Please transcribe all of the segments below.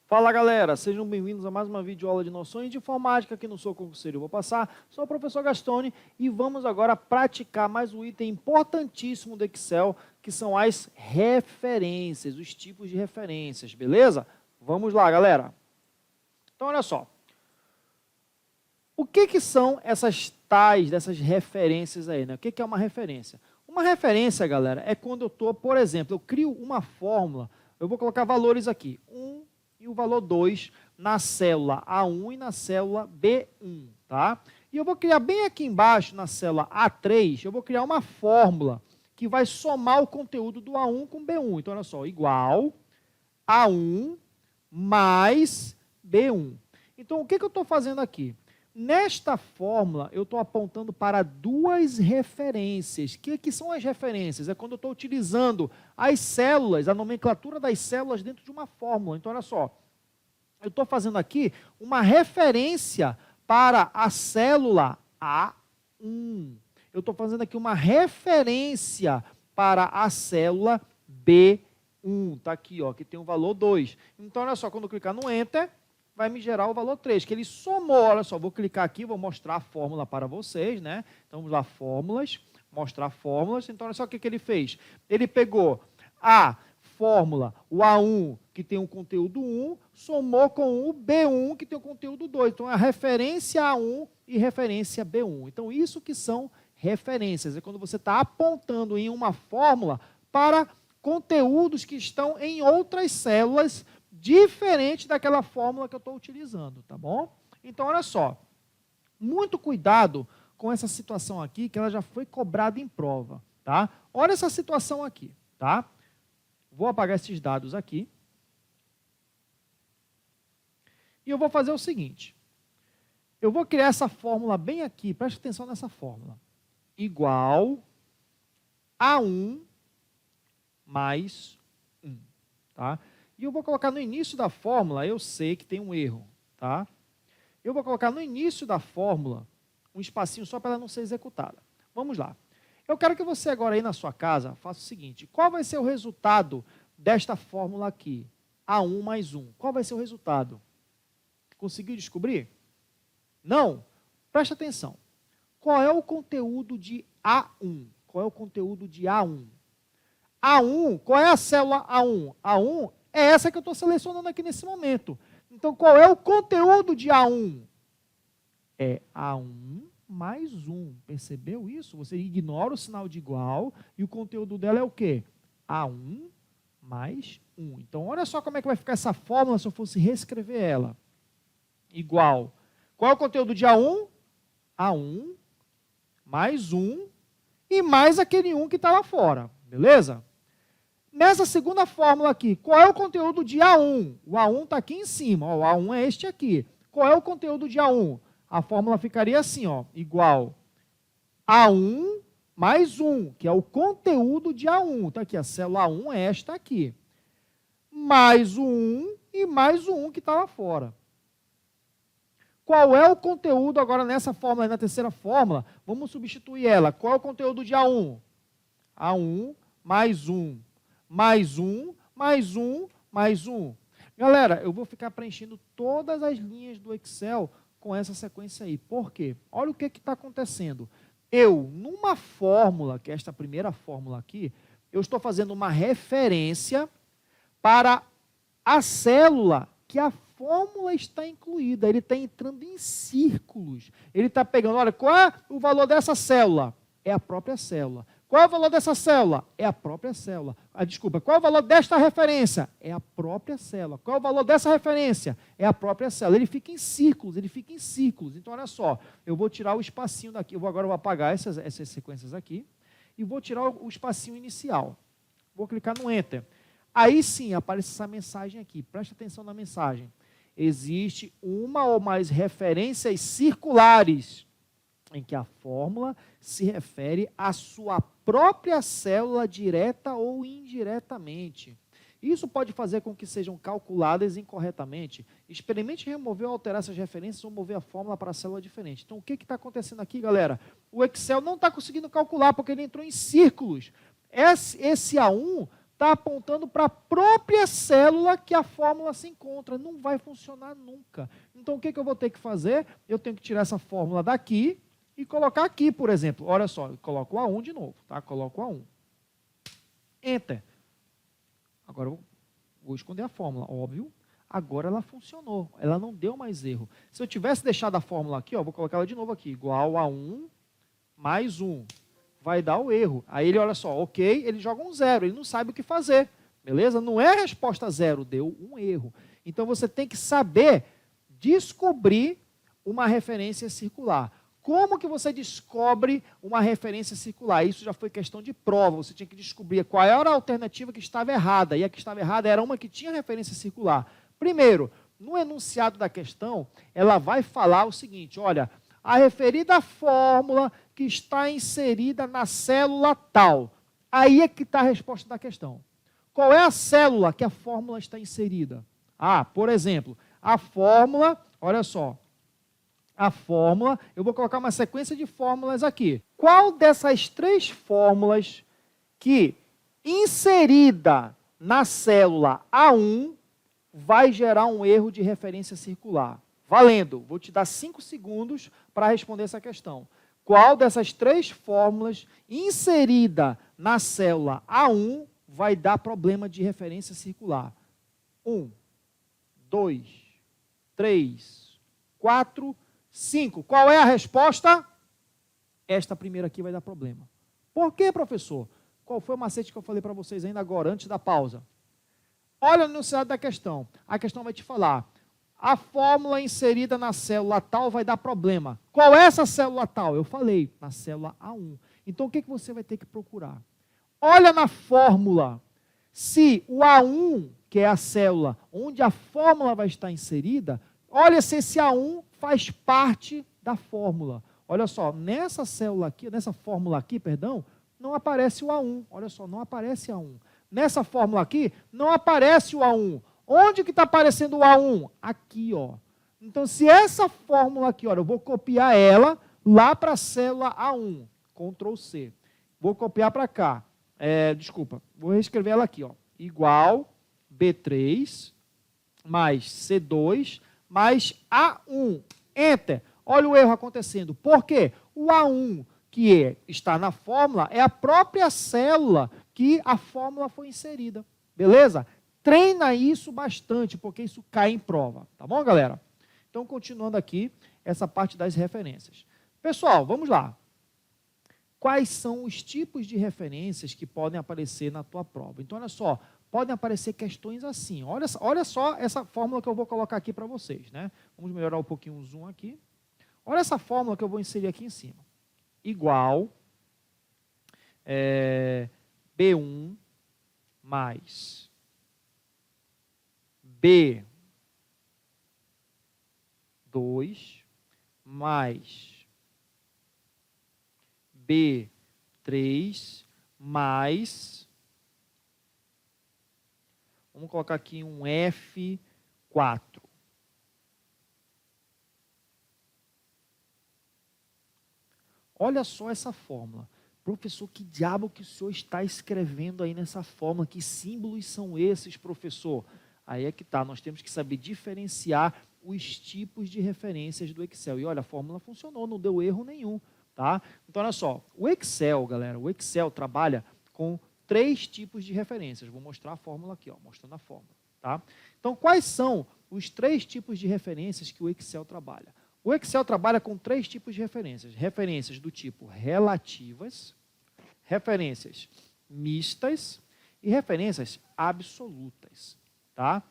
Fala galera, sejam bem-vindos a mais uma videoaula de noções de informática que no Sou Concurseiro eu vou passar. Sou o professor Gastone e vamos agora praticar mais um item importantíssimo do Excel, que são as referências, os tipos de referências, beleza? Vamos lá, galera. Então, olha só. O que são dessas referências aí, né? O que é uma referência? Uma referência, galera, é quando eu estou, por exemplo, eu crio uma fórmula, eu vou colocar valores aqui, 1 e o valor 2 na célula A1 e na célula B1, tá? E eu vou criar bem aqui embaixo, na célula A3, eu vou criar uma fórmula que vai somar o conteúdo do A1 com B1. Então, olha só, igual A1 mais B1. Então, o que eu estou fazendo aqui? Nesta fórmula, eu estou apontando para duas referências. O que são as referências? É quando eu estou utilizando as células, a nomenclatura das células dentro de uma fórmula. Então, olha só, eu estou fazendo aqui uma referência para a célula A1. Eu estou fazendo aqui uma referência para a célula B1. Está aqui, ó, que tem o valor 2. Então, olha só, quando eu clicar no Enter, vai me gerar o valor 3, que ele somou. Olha só, vou clicar aqui, vou mostrar a fórmula para vocês, né? Então, vamos lá, fórmulas, mostrar fórmulas. Então, olha só o que ele fez. Ele pegou a fórmula, o A1, que tem um conteúdo 1, somou com o B1, que tem o conteúdo 2. Então, é a referência A1 e referência B1. Então, isso que são referências. É quando você está apontando em uma fórmula para conteúdos que estão em outras células diferente daquela fórmula que eu estou utilizando, tá bom? Então, olha só, muito cuidado com essa situação aqui, que ela já foi cobrada em prova, tá? Olha essa situação aqui, tá? Vou apagar esses dados aqui. E eu vou fazer o seguinte, eu vou criar essa fórmula bem aqui, preste atenção nessa fórmula, igual a 1 mais 1, tá? E eu vou colocar no início da fórmula, eu sei que tem um erro, tá? Eu vou colocar no início da fórmula um espacinho só para ela não ser executada. Vamos lá. Eu quero que você agora aí na sua casa faça o seguinte, qual vai ser o resultado desta fórmula aqui? A1 mais 1. Qual vai ser o resultado? Conseguiu descobrir? Não? Preste atenção. Qual é o conteúdo de A1? Qual é o conteúdo de A1? A1, qual é a célula A1? A1 é essa que eu estou selecionando aqui nesse momento. Então, qual é o conteúdo de A1? É A1 mais 1. Percebeu isso? Você ignora o sinal de igual e o conteúdo dela é o quê? A1 mais 1. Então, olha só como é que vai ficar essa fórmula se eu fosse reescrever ela. Igual. Qual é o conteúdo de A1? A1 mais 1 e mais aquele 1 que está lá fora. Beleza? Nessa segunda fórmula aqui, qual é o conteúdo de A1? O A1 está aqui em cima, ó, o A1 é este aqui. Qual é o conteúdo de A1? A fórmula ficaria assim, ó, igual A1 mais 1, que é o conteúdo de A1. Está aqui, a célula A1 é esta aqui. Mais o 1 e mais o 1 que está lá fora. Qual é o conteúdo agora nessa fórmula, na terceira fórmula? Vamos substituir ela. Qual é o conteúdo de A1? A1 mais 1. Mais 1, mais 1, mais 1. Galera, eu vou ficar preenchendo todas as linhas do Excel com essa sequência aí. Por quê? Olha o que está acontecendo. Eu, numa fórmula, que é esta primeira fórmula aqui, eu estou fazendo uma referência para a célula que a fórmula está incluída. Ele está entrando em círculos. Ele está pegando, olha, qual é o valor dessa célula? É a própria célula. Qual é o valor dessa célula? É a própria célula. Desculpa, qual é o valor desta referência? É a própria célula. Qual é o valor dessa referência? É a própria célula. Ele fica em círculos, ele fica em círculos. Então, olha só, eu vou tirar o espacinho daqui, agora eu vou apagar essas sequências aqui, e vou tirar o espacinho inicial. Vou clicar no Enter. Aí sim, aparece essa mensagem aqui. Preste atenção na mensagem. Existe uma ou mais referências circulares em que a fórmula se refere à sua própria célula direta ou indiretamente. Isso pode fazer com que sejam calculadas incorretamente. Experimente remover ou alterar essas referências ou mover a fórmula para a célula diferente. Então, o que está acontecendo aqui, galera? O Excel não está conseguindo calcular porque ele entrou em círculos. Esse A1 está apontando para a própria célula que a fórmula se encontra. Não vai funcionar nunca. Então, o que eu vou ter que fazer? Eu tenho que tirar essa fórmula daqui e colocar aqui, por exemplo. Olha só, eu coloco o A1 de novo, tá? Coloco o A1. Enter. Agora, eu vou esconder a fórmula, óbvio. Agora ela funcionou, ela não deu mais erro. Se eu tivesse deixado a fórmula aqui, ó, vou colocar ela de novo aqui, igual a 1 mais 1. Vai dar o erro. Aí ele olha só, ok, ele joga um 0, ele não sabe o que fazer. Beleza? Não é a resposta 0, deu um erro. Então você tem que saber descobrir uma referência circular. Como que você descobre uma referência circular? Isso já foi questão de prova, você tinha que descobrir qual era a alternativa que estava errada, e a que estava errada era uma que tinha referência circular. Primeiro, no enunciado da questão, ela vai falar o seguinte, olha, a referida fórmula que está inserida na célula tal. Aí é que está a resposta da questão. Qual é a célula que a fórmula está inserida? Ah, por exemplo, a fórmula, olha só, a fórmula, eu vou colocar uma sequência de fórmulas aqui. Qual dessas 3 fórmulas que, inserida na célula A1, vai gerar um erro de referência circular? Valendo, vou te dar 5 segundos para responder essa questão. Qual dessas 3 fórmulas inserida na célula A1 vai dar problema de referência circular? 1, 2, 3, 4, 5. Qual é a resposta? Esta primeira aqui vai dar problema. Por quê, professor? Qual foi o macete que eu falei para vocês ainda agora, antes da pausa? Olha no enunciado da questão. A questão vai te falar, a fórmula inserida na célula tal vai dar problema. Qual é essa célula tal? Eu falei, na célula A1. Então, o que você vai ter que procurar? Olha na fórmula. Se o A1, que é a célula onde a fórmula vai estar inserida, olha se esse A1 faz parte da fórmula. Olha só, nessa célula aqui, nessa fórmula aqui, perdão, não aparece o A1. Olha só, não aparece A1. Nessa fórmula aqui, não aparece o A1. Onde que está aparecendo o A1? Aqui, ó. Então, se essa fórmula aqui, olha, eu vou copiar ela lá para a célula A1. Ctrl C. Vou copiar para cá. Desculpa, vou reescrever ela aqui, ó. Igual B3 mais C2 mais A1. Enter. Olha o erro acontecendo. Por quê? O A1 que está na fórmula é a própria célula que a fórmula foi inserida. Beleza? Treina isso bastante, porque isso cai em prova. Tá bom, galera? Então, continuando aqui, essa parte das referências. Pessoal, vamos lá. Quais são os tipos de referências que podem aparecer na tua prova? Então, olha só, podem aparecer questões assim. Olha só essa fórmula que eu vou colocar aqui para vocês, né? Vamos melhorar um pouquinho o zoom aqui. Olha essa fórmula que eu vou inserir aqui em cima. Igual B1 mais B2 mais B3 mais, vamos colocar aqui um F4. Olha só essa fórmula. Professor, que diabo que o senhor está escrevendo aí nessa fórmula? Que símbolos são esses, professor? Aí é que está, nós temos que saber diferenciar os tipos de referências do Excel. E olha, a fórmula funcionou, não deu erro nenhum. Tá? Então, olha só, o Excel, galera, o Excel trabalha com 3 tipos de referências. Vou mostrar a fórmula aqui, ó, mostrando a fórmula. Tá? Então, quais são os 3 tipos de referências que o Excel trabalha? O Excel trabalha com 3 tipos de referências. Referências do tipo relativas, referências mistas e referências absolutas. Tá?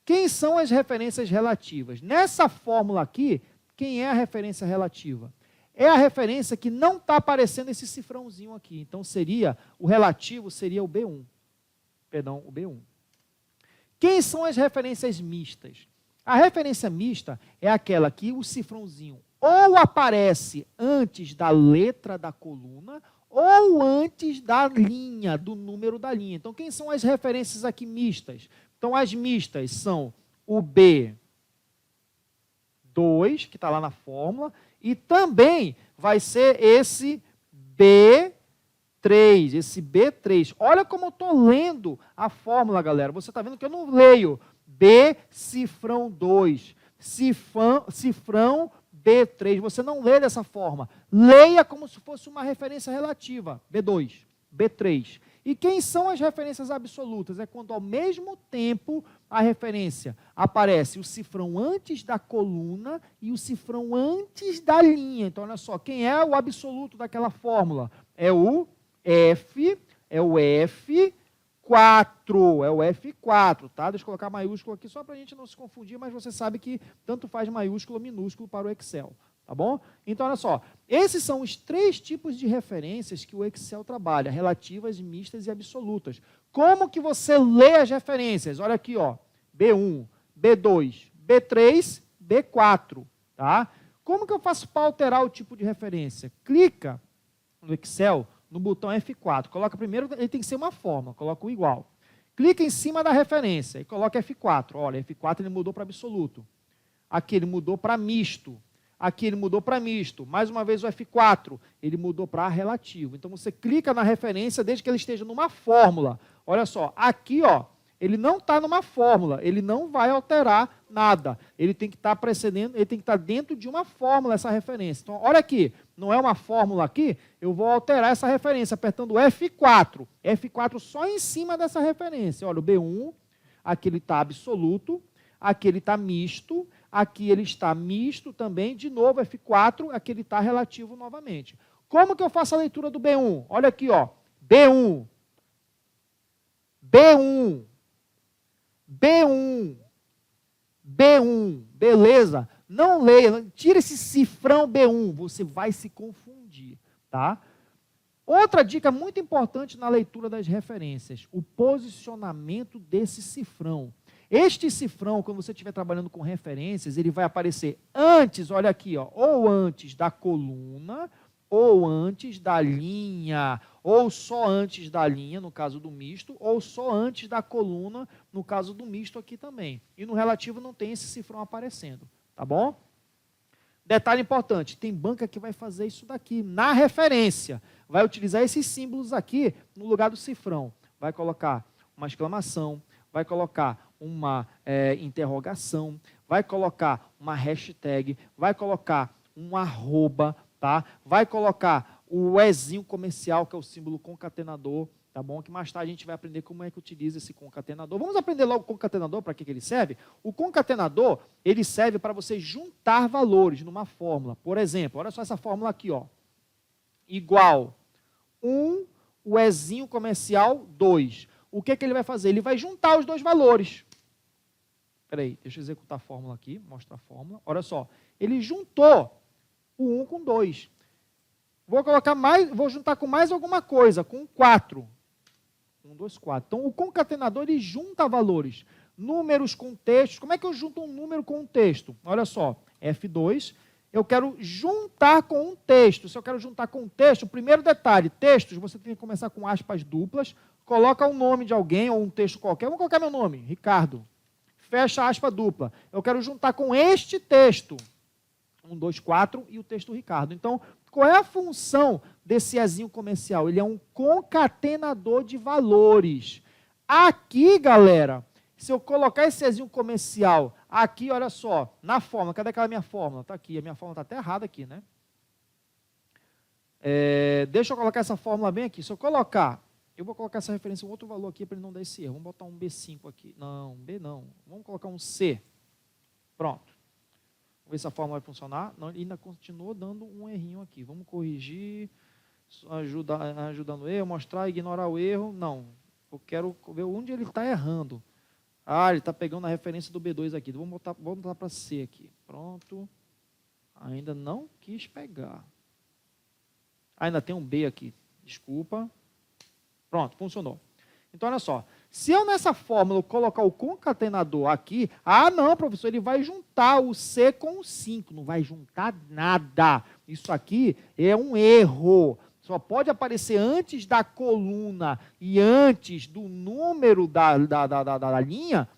Quem são as referências relativas? Nessa fórmula aqui, quem é a referência relativa? É a referência que não está aparecendo esse cifrãozinho aqui. Então, o relativo seria o B1. Perdão, o B1. Quem são as referências mistas? A referência mista é aquela que o cifrãozinho ou aparece antes da letra da coluna ou antes da linha, do número da linha. Então, quem são as referências aqui mistas? Então, as mistas são o B2, que está lá na fórmula, e também vai ser esse 3, esse B3. Olha como eu estou lendo a fórmula, galera. Você está vendo que eu não leio B cifrão 2, cifrão B3. Você não lê dessa forma. Leia como se fosse uma referência relativa. B2, B3. E quem são as referências absolutas? É quando ao mesmo tempo a referência aparece o cifrão antes da coluna e o cifrão antes da linha. Então, olha só, quem é o absoluto daquela fórmula? É o F4, é o F4, tá? Deixa eu colocar maiúsculo aqui só para a gente não se confundir, mas você sabe que tanto faz maiúsculo ou minúsculo para o Excel, tá bom? Então, olha só, esses são os 3 tipos de referências que o Excel trabalha, relativas, mistas e absolutas. Como que você lê as referências? Olha aqui, ó, B1, B2, B3, B4, tá? Como que eu faço para alterar o tipo de referência? Clica no Excel, no botão F4. Coloca primeiro, ele tem que ser uma forma, coloca o igual. Clica em cima da referência e coloca F4. Olha, F4 ele mudou para absoluto. Aqui ele mudou para misto. Aqui ele mudou para misto. Mais uma vez o F4, ele mudou para relativo. Então você clica na referência desde que ele esteja numa fórmula. Olha só, aqui ó, ele não está numa fórmula, ele não vai alterar nada. Ele tem que estar precedendo, ele tem que estar dentro de uma fórmula essa referência. Então, olha aqui, não é uma fórmula aqui, eu vou alterar essa referência apertando F4. F4 só em cima dessa referência. Olha, o B1, aqui ele está absoluto, aqui ele está misto, aqui ele está misto também, de novo F4, aqui ele está relativo novamente. Como que eu faço a leitura do B1? Olha aqui, ó, B1, B1, B1, B1, beleza? Não leia, tira esse cifrão B1, você vai se confundir, tá? Outra dica muito importante na leitura das referências, o posicionamento desse cifrão. Este cifrão, quando você estiver trabalhando com referências, ele vai aparecer antes, olha aqui, ó, ou antes da coluna, ou antes da linha, ou só antes da linha, no caso do misto, ou só antes da coluna, no caso do misto aqui também. E no relativo não tem esse cifrão aparecendo, tá bom? Detalhe importante, tem banca que vai fazer isso daqui, na referência. Vai utilizar esses símbolos aqui no lugar do cifrão. Vai colocar uma exclamação, vai colocar uma interrogação, vai colocar uma hashtag, vai colocar um arroba, tá? Vai colocar o Ezinho comercial, que é o símbolo concatenador, tá bom? Que mais tarde a gente vai aprender como é que utiliza esse concatenador. Vamos aprender logo o concatenador, para que ele serve? O concatenador, ele serve para você juntar valores numa fórmula. Por exemplo, olha só essa fórmula aqui, ó. Igual 1, o Ezinho comercial 2. O que ele vai fazer? Ele vai juntar os dois valores. Espera aí, deixa eu executar a fórmula aqui, mostrar a fórmula. Olha só, ele juntou o 1 com 2. Vou colocar mais, vou juntar com mais alguma coisa, com 4. 1, 2, 4. Então, o concatenador, ele junta valores. Números com textos. Como é que eu junto um número com um texto? Olha só, F2, eu quero juntar com um texto. Se eu quero juntar com um texto, o primeiro detalhe, textos, você tem que começar com aspas duplas, coloca o nome de alguém ou um texto qualquer. Vou colocar meu nome, Ricardo. Fecha a aspa dupla. Eu quero juntar com este texto. 1, 2, 4 e o texto Ricardo. Então, qual é a função desse Ezinho comercial? Ele é um concatenador de valores. Aqui, galera, se eu colocar esse Ezinho comercial aqui, olha só, na fórmula, cadê aquela minha fórmula? Está aqui, a minha fórmula está até errada aqui, né? Deixa eu colocar essa fórmula bem aqui. Se eu colocar, eu vou colocar essa referência em outro valor aqui para ele não dar esse erro. Vamos botar um B5 aqui. Não, B não. Vamos colocar um C. Pronto. Vamos ver se a fórmula vai funcionar. Não, ele ainda continuou dando um errinho aqui. Vamos corrigir, ajudando o erro, mostrar, ignorar o erro. Não, eu quero ver onde ele está errando. Ah, ele está pegando a referência do B2 aqui. Vamos botar para C aqui. Pronto. Ainda não quis pegar. Ainda tem um B aqui. Desculpa. Pronto, funcionou. Então, olha só. Se eu nessa fórmula colocar o concatenador aqui, não, professor, ele vai juntar o C com o 5. Não vai juntar nada. Isso aqui é um erro. Só pode aparecer antes da coluna e antes do número da linha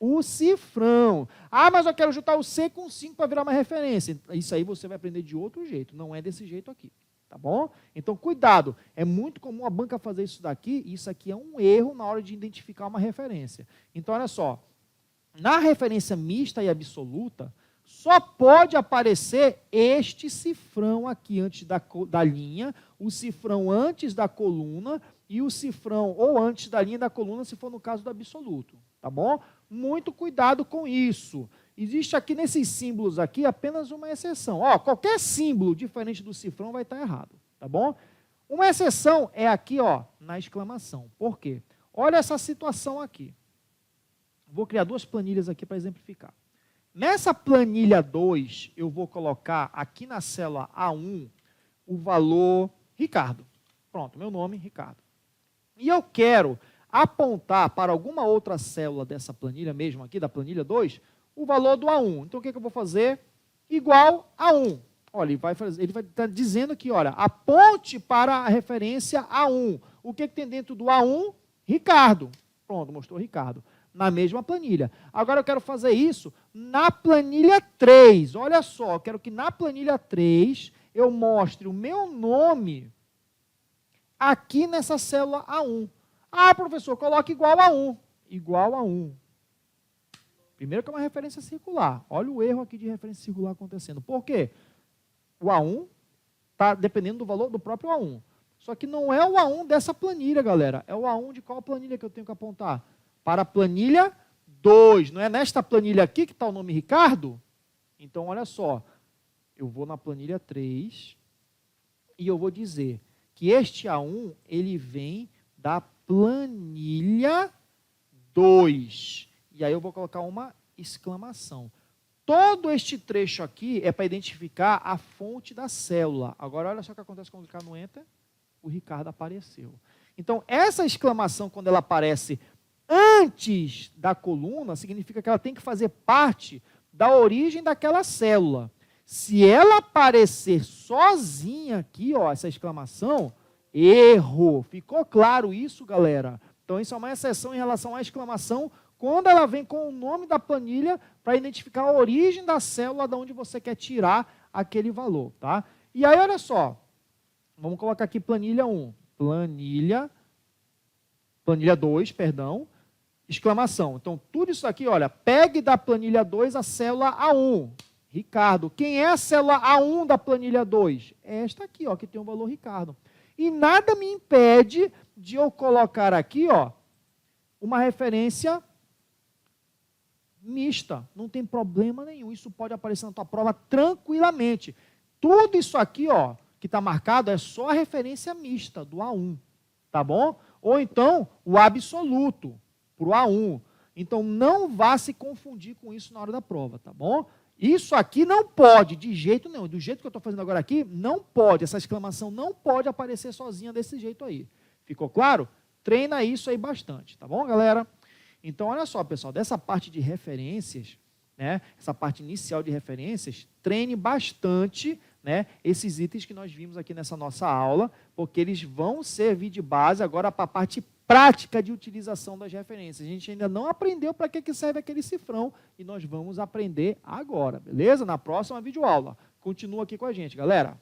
o cifrão. Mas eu quero juntar o C com 5 para virar uma referência. Isso aí você vai aprender de outro jeito. Não é desse jeito aqui. Tá bom? Então, cuidado. É muito comum a banca fazer isso daqui, e isso aqui é um erro na hora de identificar uma referência. Então, olha só. Na referência mista e absoluta, só pode aparecer este cifrão aqui antes da linha, o cifrão antes da coluna e o cifrão ou antes da linha da coluna, se for no caso do absoluto. Tá bom? Muito cuidado com isso. Existe aqui nesses símbolos aqui apenas uma exceção. Ó, qualquer símbolo diferente do cifrão vai estar errado. Tá bom? Uma exceção é aqui, ó, na exclamação. Por quê? Olha essa situação aqui. Vou criar duas planilhas aqui para exemplificar. Nessa planilha 2, eu vou colocar aqui na célula A1 o valor Ricardo. Pronto, meu nome, Ricardo. E eu quero apontar para alguma outra célula dessa planilha mesmo aqui, da planilha 2, o valor do A1. Então, o que eu vou fazer? Igual a 1. Olha, ele vai estar dizendo aqui, olha, aponte para a referência A1. O que tem dentro do A1? Ricardo. Pronto, mostrou Ricardo. Na mesma planilha. Agora eu quero fazer isso na planilha 3. Olha só, eu quero que na planilha 3 eu mostre o meu nome aqui nessa célula A1. Ah, professor, coloque igual a 1. Igual a 1. Primeiro que é uma referência circular. Olha o erro aqui de referência circular acontecendo. Por quê? O A1 está dependendo do valor do próprio A1. Só que não é o A1 dessa planilha, galera. É o A1 de qual planilha que eu tenho que apontar? Para a planilha 2. Não é nesta planilha aqui que está o nome Ricardo? Então, olha só. Eu vou na planilha 3 e eu vou dizer que este A1, ele vem da planilha 2. E aí eu vou colocar uma exclamação. Todo este trecho aqui é para identificar a fonte da célula. Agora, olha só o que acontece quando clicar no Enter. O Ricardo apareceu. Então, essa exclamação, quando ela aparece antes da coluna, significa que ela tem que fazer parte da origem daquela célula. Se ela aparecer sozinha aqui, ó, essa exclamação, erro. Ficou claro isso, galera? Então, isso é uma exceção em relação à exclamação, quando ela vem com o nome da planilha para identificar a origem da célula de onde você quer tirar aquele valor, tá? E aí, olha só, vamos colocar aqui planilha 1, planilha 2, perdão, exclamação. Então, tudo isso aqui, olha, pegue da planilha 2 a célula A1. Ricardo. Quem é a célula A1 da planilha 2? É esta aqui, ó, que tem o valor Ricardo. E nada me impede de eu colocar aqui, ó, uma referência mista. Não tem problema nenhum. Isso pode aparecer na tua prova tranquilamente. Tudo isso aqui, ó, que está marcado é só a referência mista do A1. Tá bom? Ou então, o absoluto para o A1. Então, não vá se confundir com isso na hora da prova, tá bom? Isso aqui não pode, de jeito nenhum. Do jeito que eu estou fazendo agora aqui, não pode. Essa exclamação não pode aparecer sozinha desse jeito aí. Ficou claro? Treina isso aí bastante, tá bom, galera? Então, olha só, pessoal, dessa parte de referências, né, essa parte inicial de referências, treine bastante, né, esses itens que nós vimos aqui nessa nossa aula, porque eles vão servir de base agora para a parte prática de utilização das referências. A gente ainda não aprendeu para que serve aquele cifrão e nós vamos aprender agora, beleza? Na próxima videoaula. Continua aqui com a gente, galera.